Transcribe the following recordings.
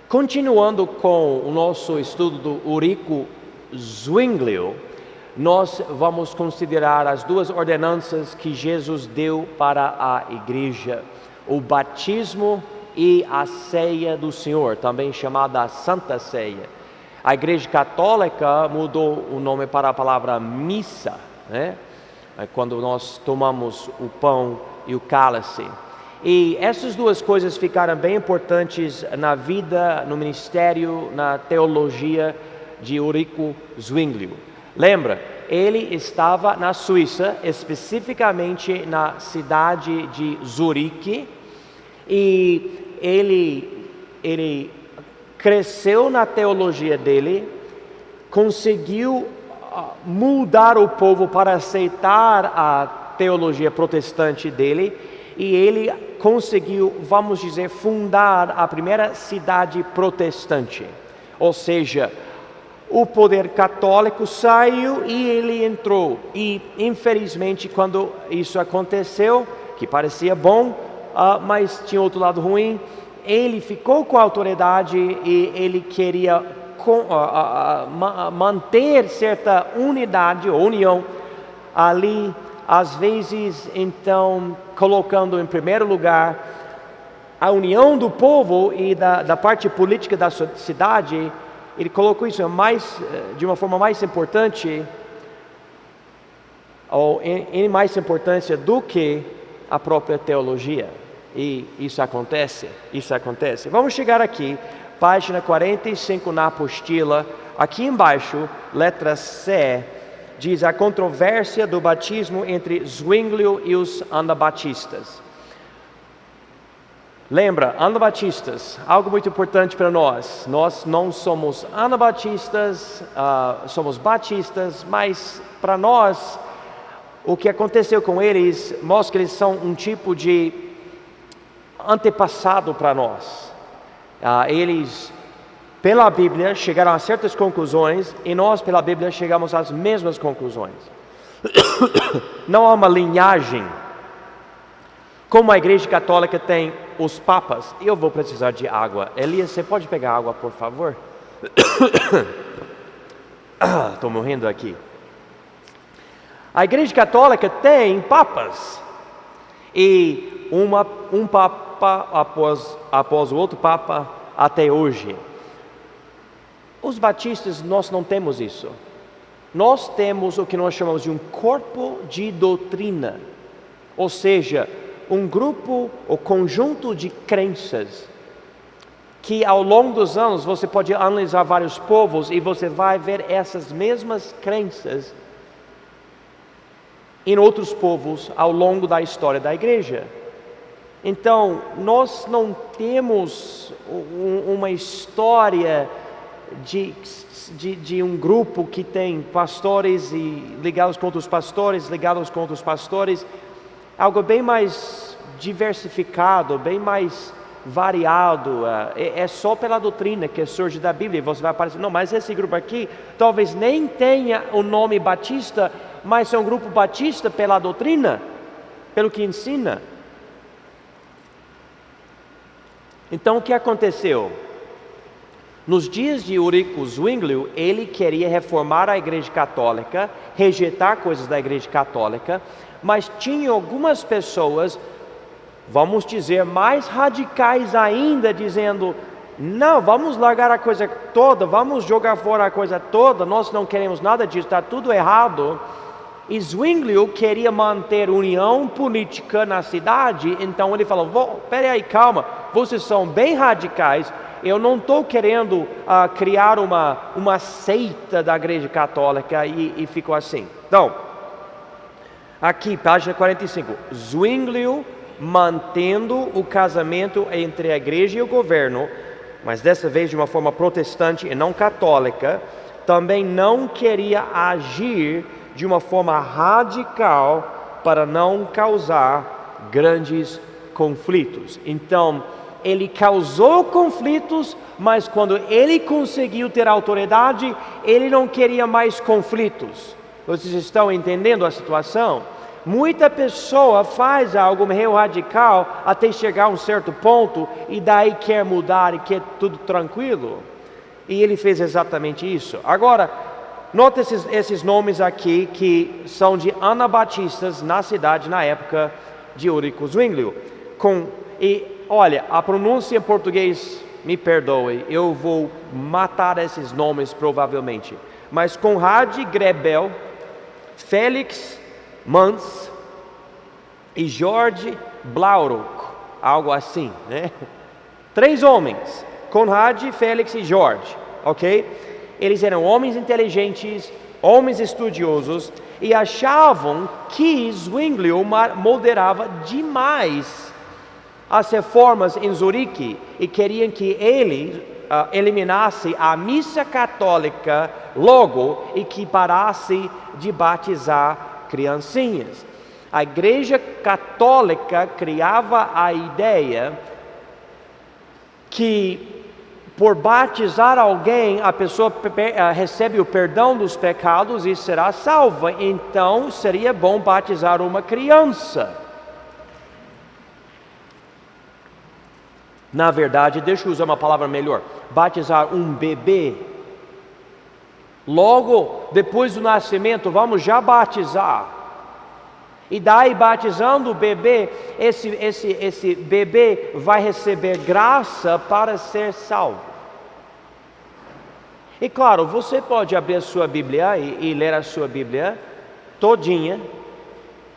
Continuando com o nosso estudo do Eurico Zwinglio, nós vamos considerar as duas ordenanças que Jesus deu para a igreja: o batismo e a ceia do Senhor, também chamada Santa Ceia. A Igreja Católica mudou o nome para a palavra missa, né? Quando nós tomamos o pão e o cálice. E essas duas coisas ficaram bem importantes na vida, no ministério, na teologia de Eurico Zwinglio. Lembra, ele estava na Suíça, especificamente na cidade de Zurique, e ele cresceu na teologia dele, conseguiu mudar o povo para aceitar a teologia protestante dele, e ele conseguiu, vamos dizer, fundar a primeira cidade protestante. Ou seja, o poder católico saiu e ele entrou. E infelizmente, quando isso aconteceu, que parecia bom, mas tinha outro lado ruim, ele ficou com a autoridade e ele queria manter certa unidade ou união ali, às vezes então colocando em primeiro lugar a união do povo e da parte política da cidade. Ele colocou isso de uma forma mais importante, ou em mais importância do que a própria teologia. E isso acontece. Vamos chegar aqui, página 45 na apostila, aqui embaixo, letra C, diz a controvérsia do batismo entre Zwinglio e os anabatistas. Lembra, anabatistas, algo muito importante para nós. Nós não somos anabatistas, somos batistas, mas para nós, o que aconteceu com eles mostra que eles são um tipo de antepassado para nós. Eles, pela Bíblia, chegaram a certas conclusões e nós, pela Bíblia, chegamos às mesmas conclusões. Não há uma linhagem. Como a Igreja Católica tem os papas, eu vou precisar de água. Elias, você pode pegar água, por favor? Estou morrendo aqui. A Igreja Católica tem papas. E um papa após o outro papa até hoje. Os batistas, nós não temos isso. Nós temos o que nós chamamos de um corpo de doutrina. Ou seja, um grupo ou conjunto de crenças que ao longo dos anos você pode analisar vários povos e você vai ver essas mesmas crenças em outros povos ao longo da história da igreja. Então, nós não temos uma história de um grupo que tem pastores e ligados com outros pastores, algo bem mais diversificado, bem mais variado. É só pela doutrina que surge da Bíblia. Você vai aparecer, não, mas esse grupo aqui talvez nem tenha o nome batista, mas é um grupo batista pela doutrina, pelo que ensina. Então o que aconteceu? Nos dias de Eurico Zwinglio, ele queria reformar a Igreja Católica, rejeitar coisas da Igreja Católica, mas tinha algumas pessoas, vamos dizer, mais radicais ainda, dizendo: não, vamos largar a coisa toda, vamos jogar fora a coisa toda, nós não queremos nada disso, está tudo errado. E Zwinglio queria manter união política na cidade, então ele falou: peraí, calma, vocês são bem radicais, eu não estou querendo criar uma seita da Igreja Católica, e ficou assim. Então, aqui, página 45, Zwinglio mantendo o casamento entre a igreja e o governo, mas dessa vez de uma forma protestante e não católica, também não queria agir de uma forma radical para não causar grandes conflitos. Então, ele causou conflitos, mas quando ele conseguiu ter autoridade, ele não queria mais conflitos. Vocês estão entendendo a situação? Muita pessoa faz algo meio radical até chegar a um certo ponto e daí quer mudar e quer tudo tranquilo. E ele fez exatamente isso. Agora, nota esses nomes aqui que são de anabatistas na cidade na época de Eurico Zwinglio. Olha, a pronúncia em português, me perdoe, eu vou matar esses nomes provavelmente. Mas Conrad Grebel, Felix Manz e George Blaurock, algo assim, né? 3 homens, Conrad, Felix e George, ok? Eles eram homens inteligentes, homens estudiosos e achavam que Zwinglio moderava demais as reformas em Zurique e queriam que ele eliminasse a missa católica logo e que parasse de batizar criancinhas. A Igreja Católica criava a ideia que por batizar alguém, a pessoa recebe o perdão dos pecados e será salva. Então, seria bom batizar uma criança. Na verdade, deixa eu usar uma palavra melhor. Batizar um bebê. Logo, depois do nascimento, vamos já batizar. E daí, batizando o bebê, esse bebê vai receber graça para ser salvo. E claro, você pode abrir a sua Bíblia e ler a sua Bíblia todinha.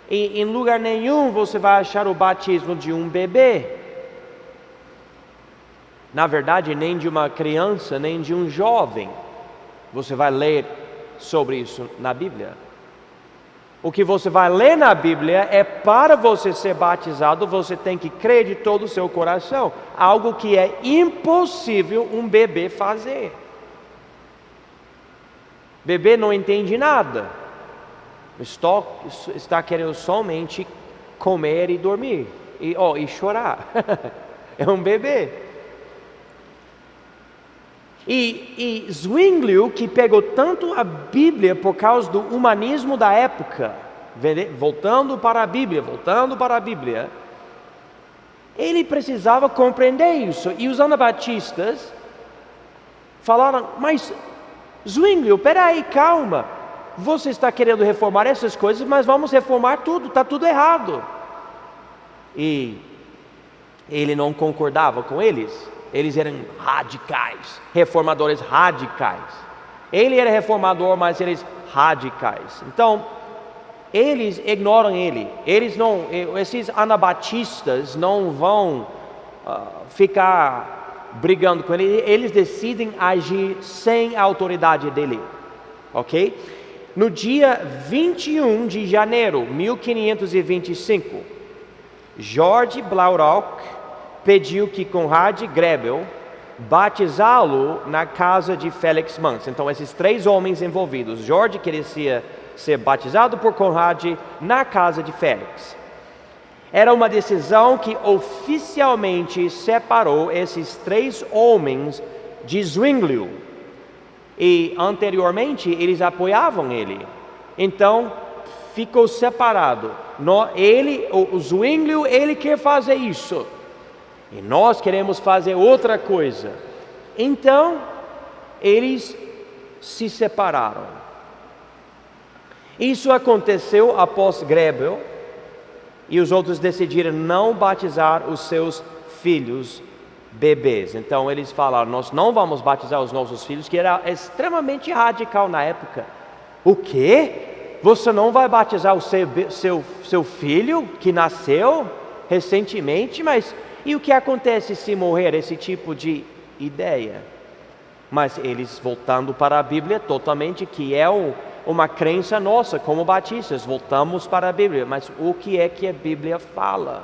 E em lugar nenhum você vai achar o batismo de um bebê. Na verdade, nem de uma criança, nem de um jovem. Você vai ler sobre isso na Bíblia. O que você vai ler na Bíblia é para você ser batizado, você tem que crer de todo o seu coração. Algo que é impossível um bebê fazer. Bebê não entende nada. Está querendo somente comer e dormir. E chorar. É um bebê. E Zwinglio, que pegou tanto a Bíblia por causa do humanismo da época, voltando para a Bíblia, ele precisava compreender isso. E os anabatistas falaram, mas Zwinglio, peraí, calma, você está querendo reformar essas coisas, mas vamos reformar tudo, está tudo errado. E ele não concordava com eles. Eles eram radicais, reformadores radicais. Ele era reformador, mas eles radicais. Então, eles ignoram ele. Esses anabatistas não vão ficar brigando com ele. Eles decidem agir sem a autoridade dele, ok? No dia 21 de janeiro de 1525, George Blaurock pediu que Conrad Grebel batizá-lo na casa de Felix Manz. Então, esses 3 homens envolvidos. George queria ser batizado por Conrad na casa de Felix. Era uma decisão que oficialmente separou esses 3 homens de Zwinglio. E anteriormente eles apoiavam ele. Então, ficou separado. O Zwinglio, ele quer fazer isso. E nós queremos fazer outra coisa. Então, eles se separaram. Isso aconteceu após Grebel. E os outros decidiram não batizar os seus filhos bebês. Então, eles falaram, nós não vamos batizar os nossos filhos, que era extremamente radical na época. O quê? Você não vai batizar o seu filho que nasceu recentemente? Mas e o que acontece se morrer? Esse tipo de ideia. Mas eles, voltando para a Bíblia, totalmente, que é uma crença nossa, como batistas, voltamos para a Bíblia. Mas o que é que a Bíblia fala?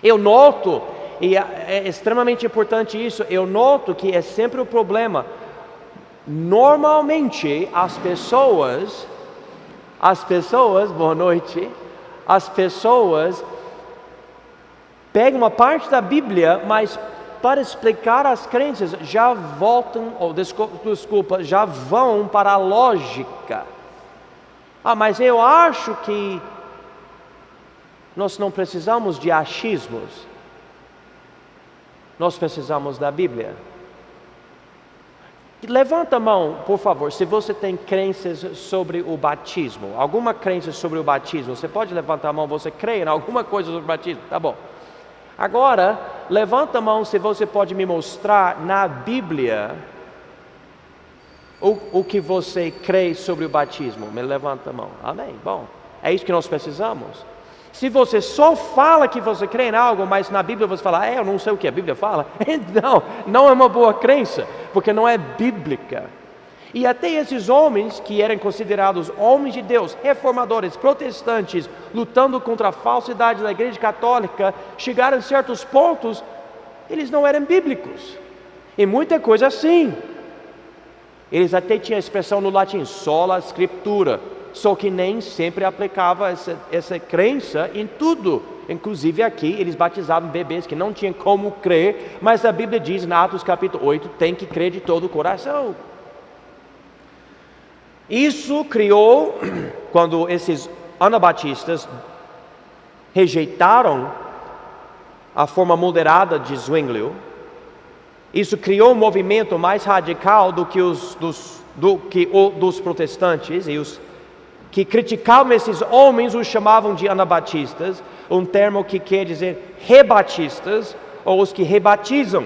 Eu noto, e é extremamente importante isso, eu noto que é sempre o problema. Normalmente, as pessoas, boa noite, as pessoas pegam uma parte da Bíblia, mas para explicar as crenças, já já vão para a lógica. Mas eu acho que Nós não precisamos de achismos. Nós precisamos da Bíblia. Levanta a mão, por favor, se você tem crenças sobre o batismo. Alguma crença sobre o batismo? Você pode levantar a mão, você crê em alguma coisa sobre o batismo? Tá bom. Agora, levanta a mão se você pode me mostrar na Bíblia o que você crê sobre o batismo. Me levanta a mão. Amém. Bom, é isso que nós precisamos. Se você só fala que você crê em algo, mas na Bíblia você fala, eu não sei o que a Bíblia fala, então não é uma boa crença, porque não é bíblica. E até esses homens que eram considerados homens de Deus, reformadores, protestantes, lutando contra a falsidade da Igreja Católica, chegaram a certos pontos, eles não eram bíblicos. E muita coisa assim. Eles até tinham a expressão no latim, sola scriptura, só que nem sempre aplicava essa crença em tudo. Inclusive aqui, eles batizavam bebês que não tinham como crer, mas a Bíblia diz, em Atos capítulo 8, tem que crer de todo o coração. Isso criou, quando esses anabatistas rejeitaram a forma moderada de Zwinglio, isso criou um movimento mais radical do que dos protestantes, e os que criticavam esses homens os chamavam de anabatistas, um termo que quer dizer rebatistas, ou os que rebatizam.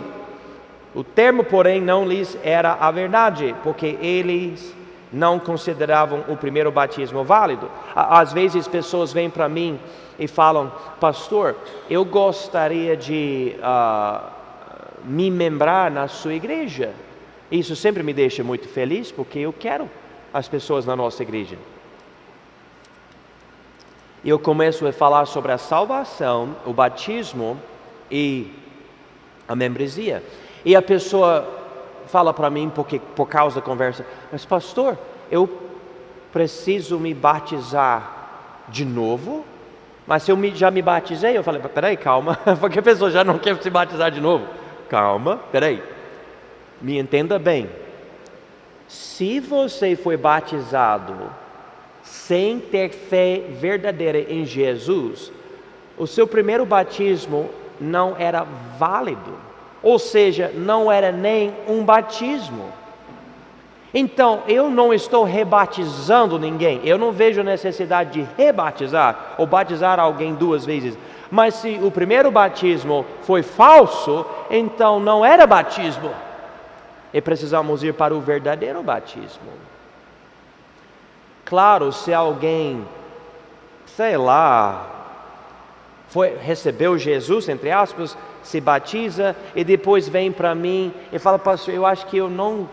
O termo, porém, não lhes era a verdade, porque eles não consideravam o primeiro batismo válido. Às vezes pessoas vêm para mim e falam, pastor, eu gostaria de me membrar na sua igreja. Isso sempre me deixa muito feliz, porque eu quero as pessoas na nossa igreja. Eu começo a falar sobre a salvação, o batismo e a membresia. E a pessoa fala para mim, por causa da conversa, mas pastor, eu preciso me batizar de novo? Mas se eu já me batizei, eu falei, peraí, calma, porque a pessoa já não quer se batizar de novo. Calma, peraí, me entenda bem. Se você foi batizado sem ter fé verdadeira em Jesus, o seu primeiro batismo não era válido, ou seja, não era nem um batismo. Então, eu não estou rebatizando ninguém, eu não vejo necessidade de rebatizar ou batizar alguém duas vezes, mas se o primeiro batismo foi falso, então não era batismo, e precisamos ir para o verdadeiro batismo. Claro, se alguém, sei lá, recebeu Jesus, entre aspas, se batiza e depois vem para mim e fala, pastor, eu acho que eu não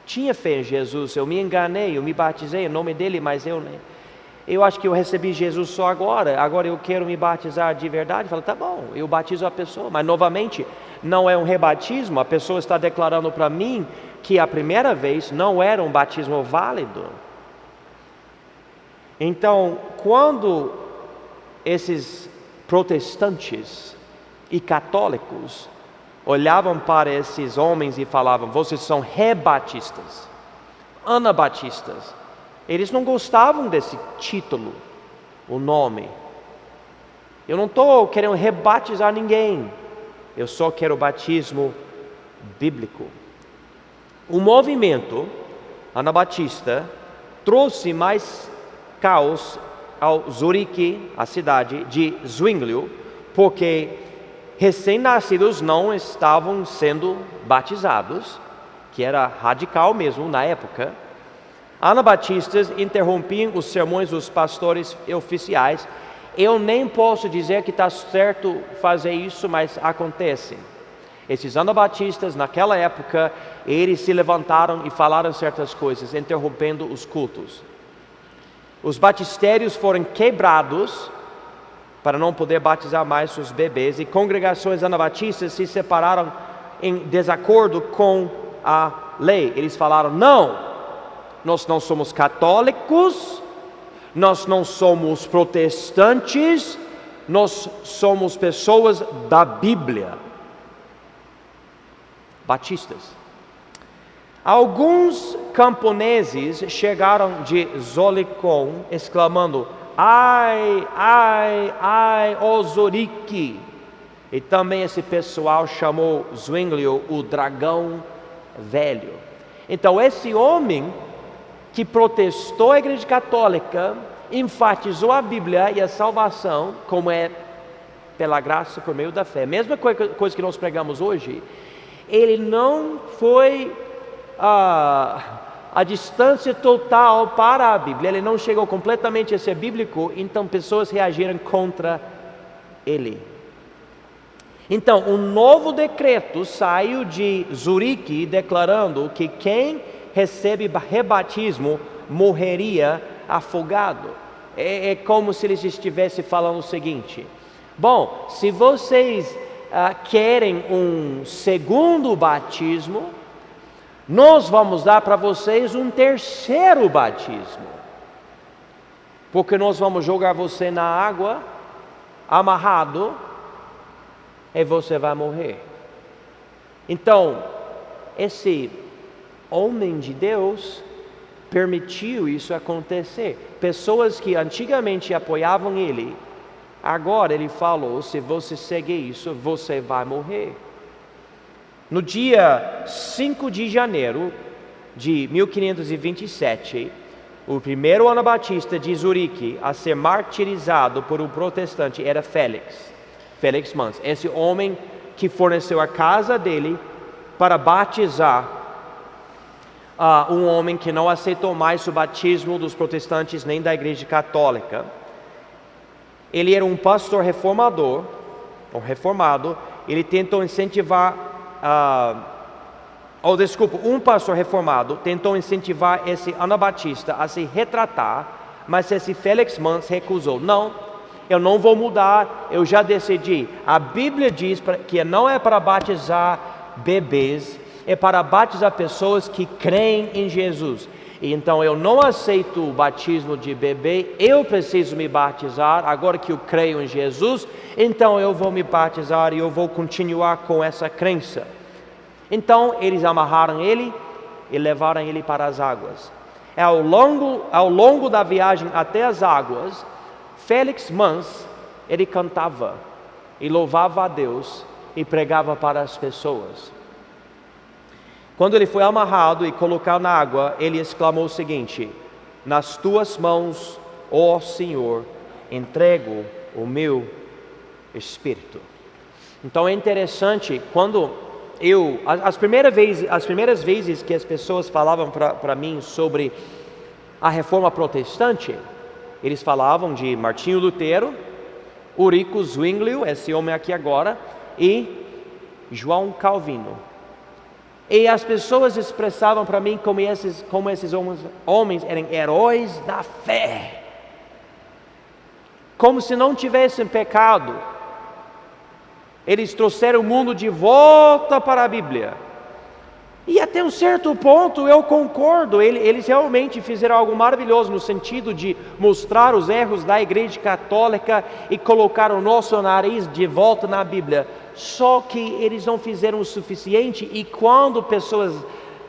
tinha fé em Jesus, eu me enganei, eu me batizei em nome dele, mas eu acho que eu recebi Jesus só agora eu quero me batizar de verdade. Fala, tá bom, eu batizo a pessoa, mas novamente, não é um rebatismo, a pessoa está declarando para mim que a primeira vez não era um batismo válido. Então, quando esses protestantes e católicos olhavam para esses homens e falavam, vocês são rebatistas, anabatistas, eles não gostavam desse título, o nome. Eu não estou querendo rebatizar ninguém, eu só quero batismo bíblico. O movimento anabatista trouxe mais caos ao Zurique, a cidade de Zwinglio, porque recém-nascidos não estavam sendo batizados, que era radical mesmo na época. Anabatistas interrompiam os sermões dos pastores oficiais. Eu nem posso dizer que está certo fazer isso, mas acontece. Esses anabatistas, naquela época, eles se levantaram e falaram certas coisas, interrompendo os cultos. Os batistérios foram quebrados para não poder batizar mais seus bebês, e congregações anabatistas se separaram em desacordo com a lei. Eles falaram, não, nós não somos católicos, nós não somos protestantes, nós somos pessoas da Bíblia. Batistas. Alguns camponeses chegaram de Zolicon exclamando, ai, ai, ai, ó Zurique. E também esse pessoal chamou Zwinglio o dragão velho. Então esse homem que protestou a Igreja Católica, enfatizou a Bíblia e a salvação, como é pela graça por meio da fé. Mesma coisa que nós pregamos hoje. Ele não foi a distância total para a Bíblia. Ele não chegou completamente a ser bíblico, então pessoas reagiram contra ele. Então, um novo decreto saiu de Zurique declarando que quem recebe rebatismo morreria afogado. É como se eles estivessem falando o seguinte: bom, se vocês querem um segundo batismo, nós vamos dar para vocês um terceiro batismo, porque nós vamos jogar você na água, amarrado, e você vai morrer. Então, esse homem de Deus permitiu isso acontecer. Pessoas que antigamente apoiavam ele, agora ele falou: se você seguir isso, você vai morrer. No dia 5 de janeiro de 1527, o primeiro anabatista de Zurique a ser martirizado por um protestante era Félix Manz, esse homem que forneceu a casa dele para batizar um homem que não aceitou mais o batismo dos protestantes nem da Igreja Católica. Ele era um pastor reformado. Ele tentou incentivar, um pastor reformado tentou incentivar esse anabatista a se retratar, mas esse Félix Manz recusou. Não, eu não vou mudar, eu já decidi. A Bíblia diz que não é para batizar bebês, é para batizar pessoas que creem em Jesus. E então eu não aceito o batismo de bebê, eu preciso me batizar, agora que eu creio em Jesus, então eu vou me batizar e eu vou continuar com essa crença. Então eles amarraram ele e levaram ele para as águas. Ao longo da viagem até as águas, Félix Manz, ele cantava e louvava a Deus e pregava para as pessoas. Quando ele foi amarrado e colocado na água, ele exclamou o seguinte: nas tuas mãos, ó Senhor, entrego o meu espírito. Então é interessante, quando as primeiras vezes que as pessoas falavam para mim sobre a reforma protestante, eles falavam de Martinho Lutero, Ulrico Zwinglio, esse homem aqui agora, e João Calvino. E as pessoas expressavam para mim como esses homens eram heróis da fé, como se não tivessem pecado. Eles trouxeram o mundo de volta para a Bíblia. E até um certo ponto eu concordo, eles realmente fizeram algo maravilhoso no sentido de mostrar os erros da Igreja Católica e colocar o nosso nariz de volta na Bíblia. Só que eles não fizeram o suficiente, e quando pessoas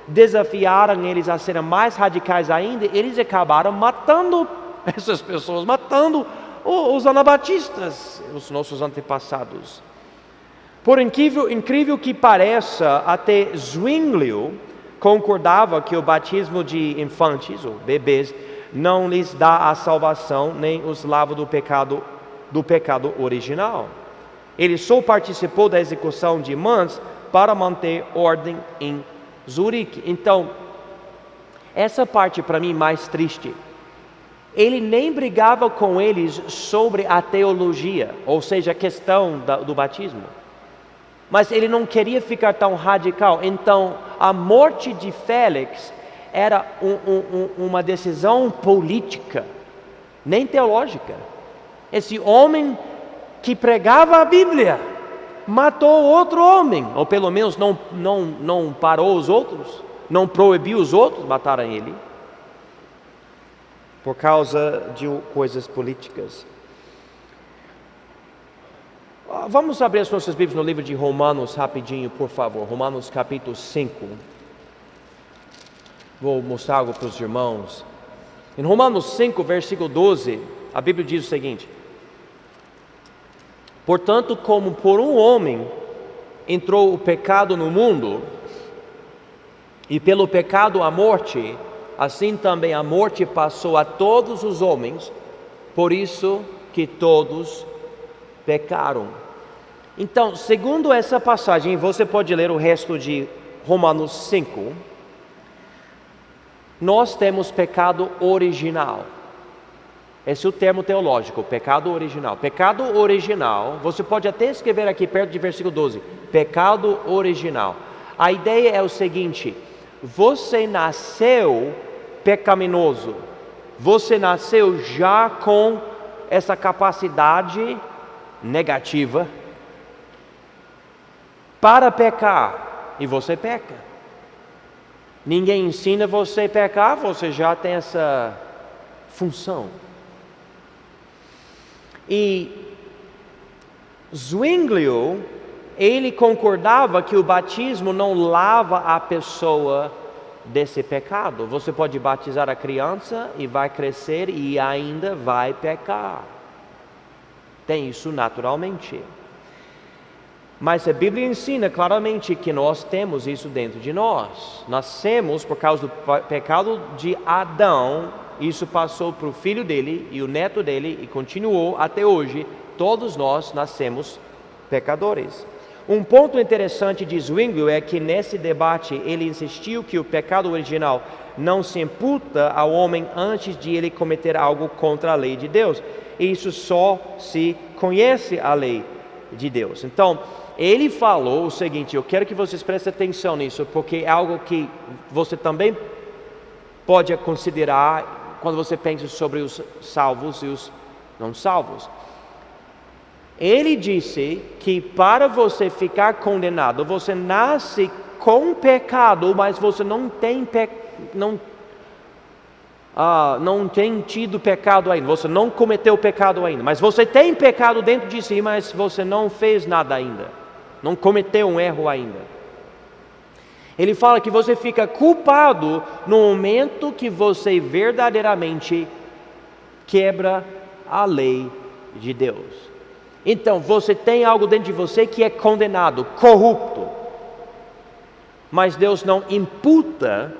desafiaram eles a serem mais radicais ainda, eles acabaram matando essas pessoas, matando os anabatistas, os nossos antepassados. Por incrível que pareça, até Zwinglio concordava que o batismo de infantes ou bebês não lhes dá a salvação nem os lava do pecado original. Ele só participou da execução de Manz para manter ordem em Zurique. Então, essa parte para mim mais triste. Ele nem brigava com eles sobre a teologia, ou seja, a questão do batismo. Mas ele não queria ficar tão radical. Então, a morte de Félix era uma decisão política, nem teológica. Esse homem que pregava a Bíblia matou outro homem, ou pelo menos não parou os outros, não proibiu os outros matarem ele, por causa de coisas políticas. Vamos abrir as nossas Bíblias no livro de Romanos rapidinho, por favor. Romanos capítulo 5. Vou mostrar algo para os irmãos. Em Romanos 5, versículo 12, a Bíblia diz o seguinte: portanto, como por um homem entrou o pecado no mundo, e pelo pecado a morte, assim também a morte passou a todos os homens, por isso que todos pecaram. Então, segundo essa passagem, você pode ler o resto de Romanos 5, nós temos pecado original. Esse é o termo teológico, pecado original. Pecado original, você pode até escrever aqui perto de versículo 12, pecado original. A ideia é o seguinte: você nasceu pecaminoso, você nasceu já com essa capacidade negativa para pecar, e você peca. Ninguém ensina você a pecar, você já tem essa função. E Zwinglio, ele concordava que o batismo não lava a pessoa desse pecado. Você pode batizar a criança e vai crescer e ainda vai pecar. Tem isso naturalmente. Mas a Bíblia ensina claramente que nós temos isso dentro de nós. Nascemos por causa do pecado de Adão. Isso passou para o filho dele e o neto dele e continuou até hoje. Todos nós nascemos pecadores. Um ponto interessante de Zwinglio é que nesse debate ele insistiu que o pecado original não se imputa ao homem antes de ele cometer algo contra a lei de Deus. Isso só se conhece a lei de Deus. Então, ele falou o seguinte, eu quero que vocês prestem atenção nisso, porque é algo que você também pode considerar quando você pensa sobre os salvos e os não salvos. Ele disse que para você ficar condenado, você nasce com pecado, mas você não tem tido pecado ainda, você não cometeu pecado ainda, mas você tem pecado dentro de si, mas você não fez nada ainda, não cometeu um erro ainda. Ele fala que você fica culpado no momento que você verdadeiramente quebra a lei de Deus. Então você tem algo dentro de você que é condenado, corrupto, mas Deus não imputa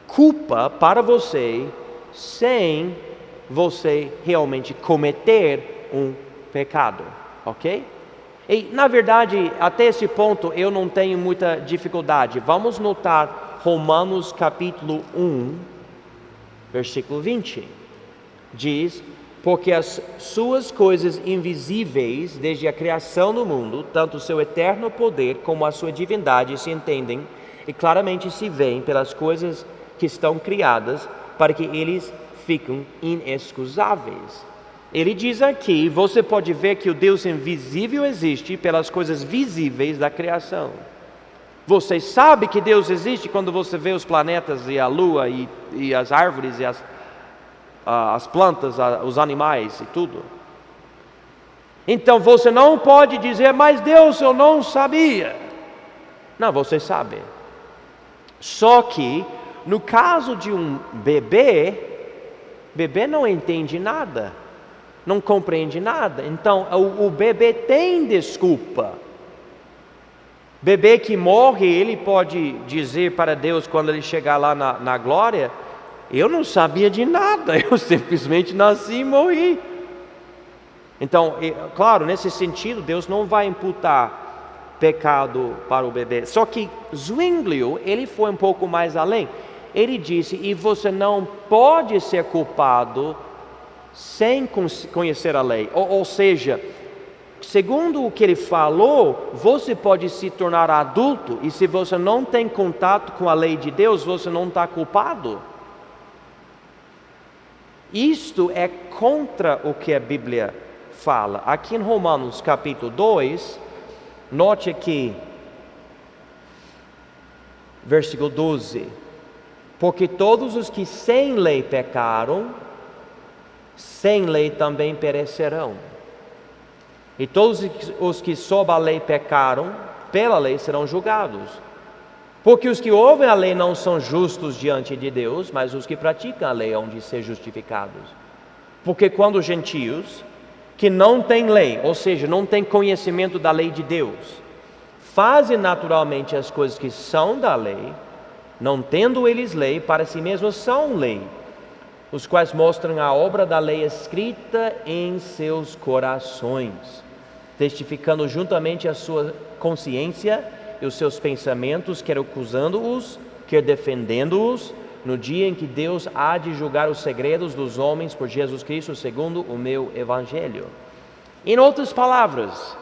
culpa para você sem você realmente cometer um pecado, ok? E na verdade, até esse ponto eu não tenho muita dificuldade. Vamos notar Romanos capítulo 1, versículo 20. Diz: porque as suas coisas invisíveis, desde a criação do mundo, tanto o seu eterno poder como a sua divindade se entendem e claramente se veem pelas coisas que estão criadas, para que eles fiquem inexcusáveis. Ele diz aqui, você pode ver que o Deus invisível existe pelas coisas visíveis da criação. Você sabe que Deus existe quando você vê os planetas e a lua e as árvores e as plantas, os animais e tudo. Então você não pode dizer, mas Deus, eu não sabia. Não, você sabe. Só que no caso de um bebê não entende nada, não compreende nada. Então o bebê tem desculpa. Bebê que morre, ele pode dizer para Deus quando ele chegar lá na glória: eu não sabia de nada, eu simplesmente nasci e morri. Então, claro, nesse sentido, Deus não vai imputar pecado para o bebê. Só que Zwinglio, ele foi um pouco mais além. Ele disse, e você não pode ser culpado sem conhecer a lei. Ou seja, segundo o que ele falou, você pode se tornar adulto, e se você não tem contato com a lei de Deus, você não está culpado. Isto é contra o que a Bíblia fala. Aqui em Romanos capítulo 2, note aqui, versículo 12. Porque todos os que sem lei pecaram, sem lei também perecerão. E todos os que sob a lei pecaram, pela lei serão julgados. Porque os que ouvem a lei não são justos diante de Deus, mas os que praticam a lei hão de ser justificados. Porque quando os gentios, que não têm lei, ou seja, não têm conhecimento da lei de Deus, fazem naturalmente as coisas que são da lei, não tendo eles lei, para si mesmos são lei, os quais mostram a obra da lei escrita em seus corações, testificando juntamente a sua consciência e os seus pensamentos, quer acusando-os, quer defendendo-os, no dia em que Deus há de julgar os segredos dos homens por Jesus Cristo, segundo o meu Evangelho. Em outras palavras,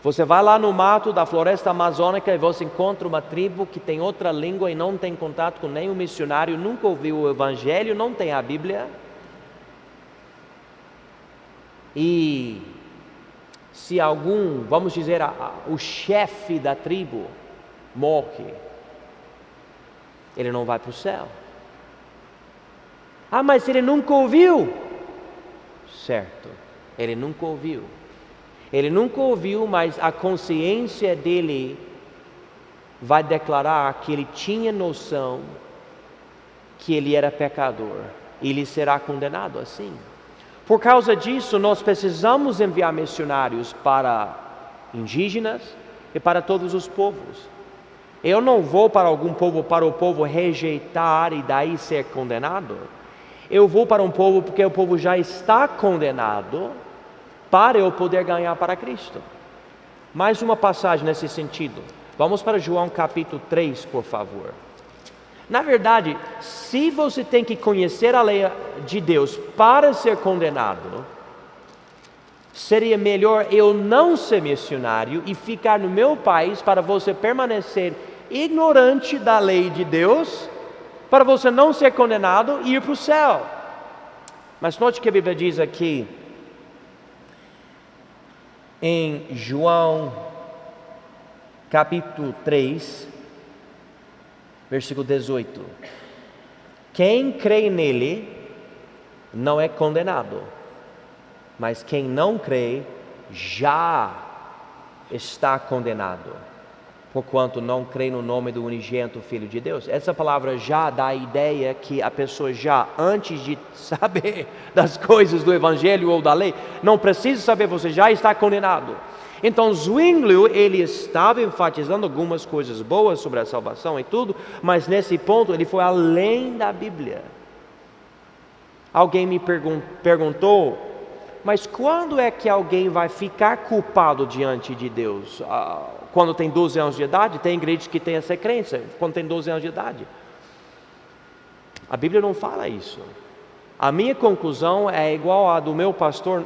você vai lá no mato da floresta amazônica e você encontra uma tribo que tem outra língua e não tem contato com nenhum missionário, nunca ouviu o Evangelho, não tem a Bíblia. E se algum, vamos dizer, o chefe da tribo morre, ele não vai para o céu. Ah, mas ele nunca ouviu. Certo, ele nunca ouviu. Ele nunca ouviu, mas a consciência dele vai declarar que ele tinha noção que ele era pecador e ele será condenado assim. Por causa disso, nós precisamos enviar missionários para indígenas e para todos os povos. Eu não vou para algum povo para o povo rejeitar e daí ser condenado. Eu vou para um povo porque o povo já está condenado para eu poder ganhar para Cristo. Mais uma passagem nesse sentido. Vamos para João capítulo 3, por favor. Na verdade, se você tem que conhecer a lei de Deus para ser condenado, seria melhor eu não ser missionário e ficar no meu país para você permanecer ignorante da lei de Deus, para você não ser condenado e ir para o céu. Mas note que a Bíblia diz aqui, em João capítulo 3, versículo 18: quem crê nele não é condenado, mas quem não crê já está condenado, porquanto não crê no nome do unigênito Filho de Deus. Essa palavra já dá a ideia que a pessoa já, antes de saber das coisas do Evangelho ou da lei, não precisa saber, você já está condenado. Então Zwinglio, ele estava enfatizando algumas coisas boas sobre a salvação e tudo, mas nesse ponto ele foi além da Bíblia. Alguém me perguntou, mas quando é que alguém vai ficar culpado diante de Deus? Quando tem 12 anos de idade? Tem igrejas que têm essa crença, quando tem 12 anos de idade. A Bíblia não fala isso. A minha conclusão é igual à do meu pastor,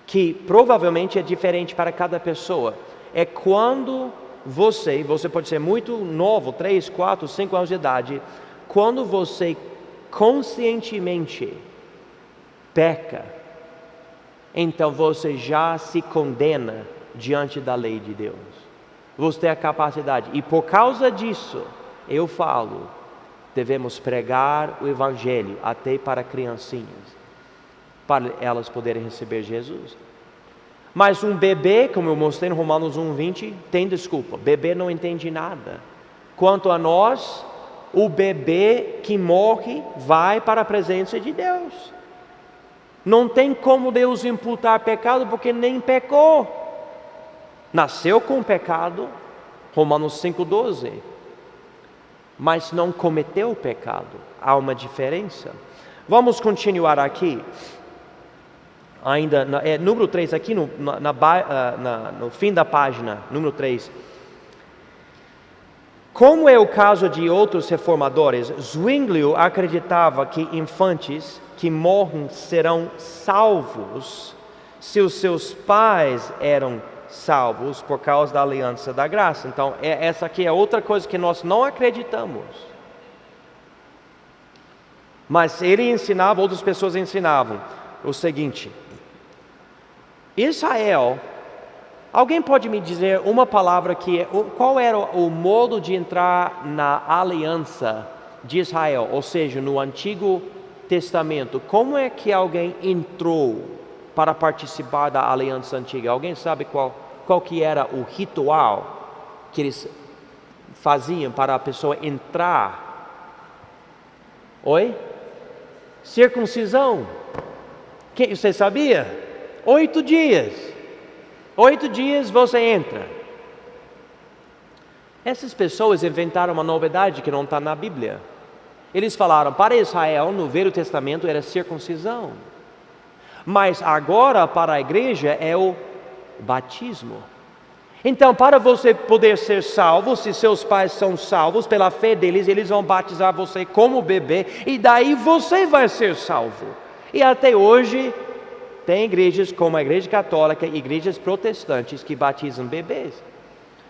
que provavelmente é diferente para cada pessoa. É quando você pode ser muito novo, 3, 4, 5 anos de idade, quando você conscientemente peca, então você já se condena diante da lei de Deus. Você tem a capacidade, e por causa disso, eu falo, devemos pregar o Evangelho até para criancinhas, para elas poderem receber Jesus. Mas um bebê, como eu mostrei em Romanos 1:20, tem desculpa, bebê não entende nada. Quanto a nós, o bebê que morre vai para a presença de Deus. Não tem como Deus imputar pecado, porque nem pecou. Nasceu com pecado, Romanos 5:12, mas não cometeu pecado. Há uma diferença. Vamos continuar aqui. Ainda, número 3, aqui no fim da página, número 3. Como é o caso de outros reformadores, Zwinglio acreditava que infantes que morrem serão salvos se os seus pais eram salvos por causa da aliança da graça. Então, essa aqui é outra coisa que nós não acreditamos. Mas ele ensinava, outras pessoas ensinavam o seguinte: Israel, alguém pode me dizer uma palavra qual era o modo de entrar na aliança de Israel, ou seja, no Antigo Testamento? Como é que alguém entrou para participar da aliança antiga? Alguém sabe qual que era o ritual que eles faziam para a pessoa entrar? Oi? circuncisão. Você sabia? 8 dias. 8 dias você entra. Essas pessoas inventaram uma novidade que não está na Bíblia. Eles falaram, para Israel, no Velho Testamento, era circuncisão. Mas agora, para a igreja, é o batismo. Então, para você poder ser salvo, se seus pais são salvos pela fé deles, eles vão batizar você como bebê, e daí você vai ser salvo. E até hoje, tem igrejas como a Igreja Católica e igrejas protestantes que batizam bebês.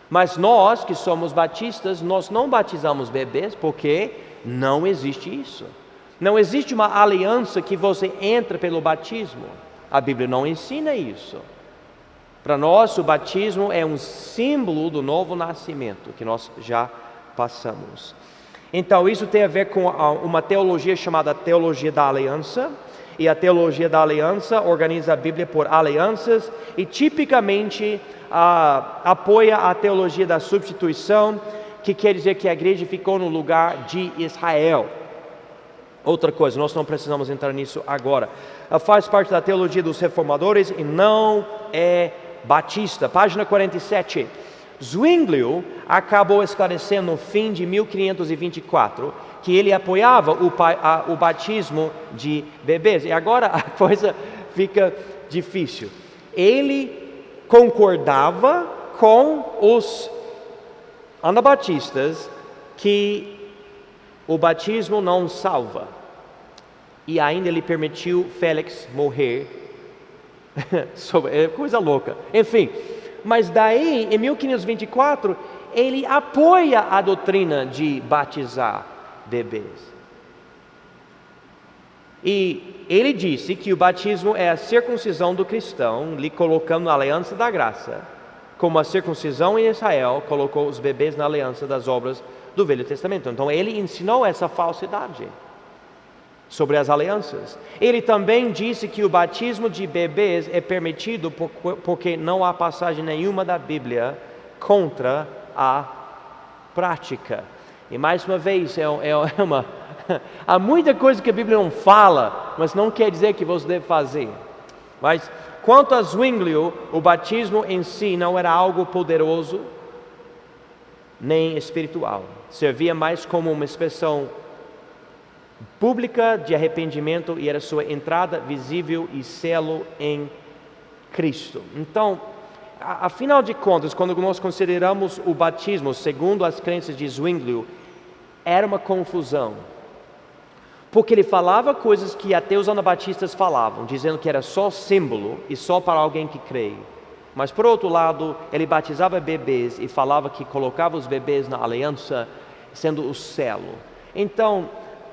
Mas nós que somos batistas, nós não batizamos bebês porque não existe isso. Não existe uma aliança que você entra pelo batismo. A Bíblia não ensina isso. Para nós, o batismo é um símbolo do novo nascimento, que nós já passamos. Então, isso tem a ver com uma teologia chamada teologia da aliança. E a teologia da aliança organiza a Bíblia por alianças e tipicamente apoia a teologia da substituição, que quer dizer que a igreja ficou no lugar de Israel. Outra coisa, nós não precisamos entrar nisso agora. Faz parte da teologia dos reformadores e não é batista. Página 47. Zwinglio acabou esclarecendo no fim de 1524 que ele apoiava o batismo de bebês. E agora a coisa fica difícil. Ele concordava com os anabatistas que o batismo não salva. E ainda ele permitiu Félix morrer. É coisa louca. Enfim, mas daí, em 1524, ele apoia a doutrina de batizar bebês. E ele disse que o batismo é a circuncisão do cristão, lhe colocando na aliança da graça, como a circuncisão em Israel colocou os bebês na aliança das obras do Velho Testamento. Então ele ensinou essa falsidade sobre as alianças. Ele também disse que o batismo de bebês é permitido porque não há passagem nenhuma da Bíblia contra a prática. E mais uma vez, há muita coisa que a Bíblia não fala, mas não quer dizer que você deve fazer. Mas quanto a Zwinglio, o batismo em si não era algo poderoso, nem espiritual. Servia mais como uma expressão pública de arrependimento e era sua entrada visível e selo em Cristo. Então, afinal de contas, quando nós consideramos o batismo segundo as crenças de Zwinglio, era uma confusão, porque ele falava coisas que até os anabatistas falavam, dizendo que era só símbolo e só para alguém que crê. Mas por outro lado, ele batizava bebês e falava que colocava os bebês na aliança, sendo o selo. Então,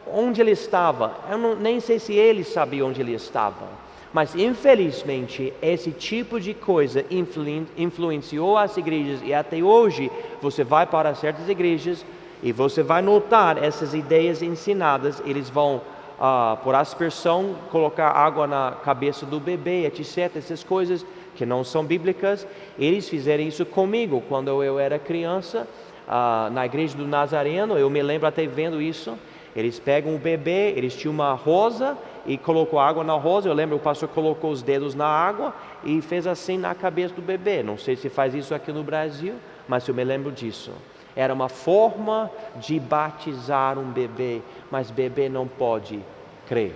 onde ele estava? Eu nem sei se ele sabia onde ele estava. Mas infelizmente esse tipo de coisa influenciou as igrejas e até hoje você vai para certas igrejas e você vai notar essas ideias ensinadas. Eles vão por aspersão colocar água na cabeça do bebê, etc. Essas coisas que não são bíblicas. Eles fizeram isso comigo quando eu era criança na igreja do Nazareno. Eu me lembro até vendo isso. Eles pegam o bebê, eles tinham uma rosa e colocou água na rosa. Eu lembro, o pastor colocou os dedos na água e fez assim na cabeça do bebê. Não sei se faz isso aqui no Brasil, mas eu me lembro disso. Era uma forma de batizar um bebê, mas bebê não pode crer.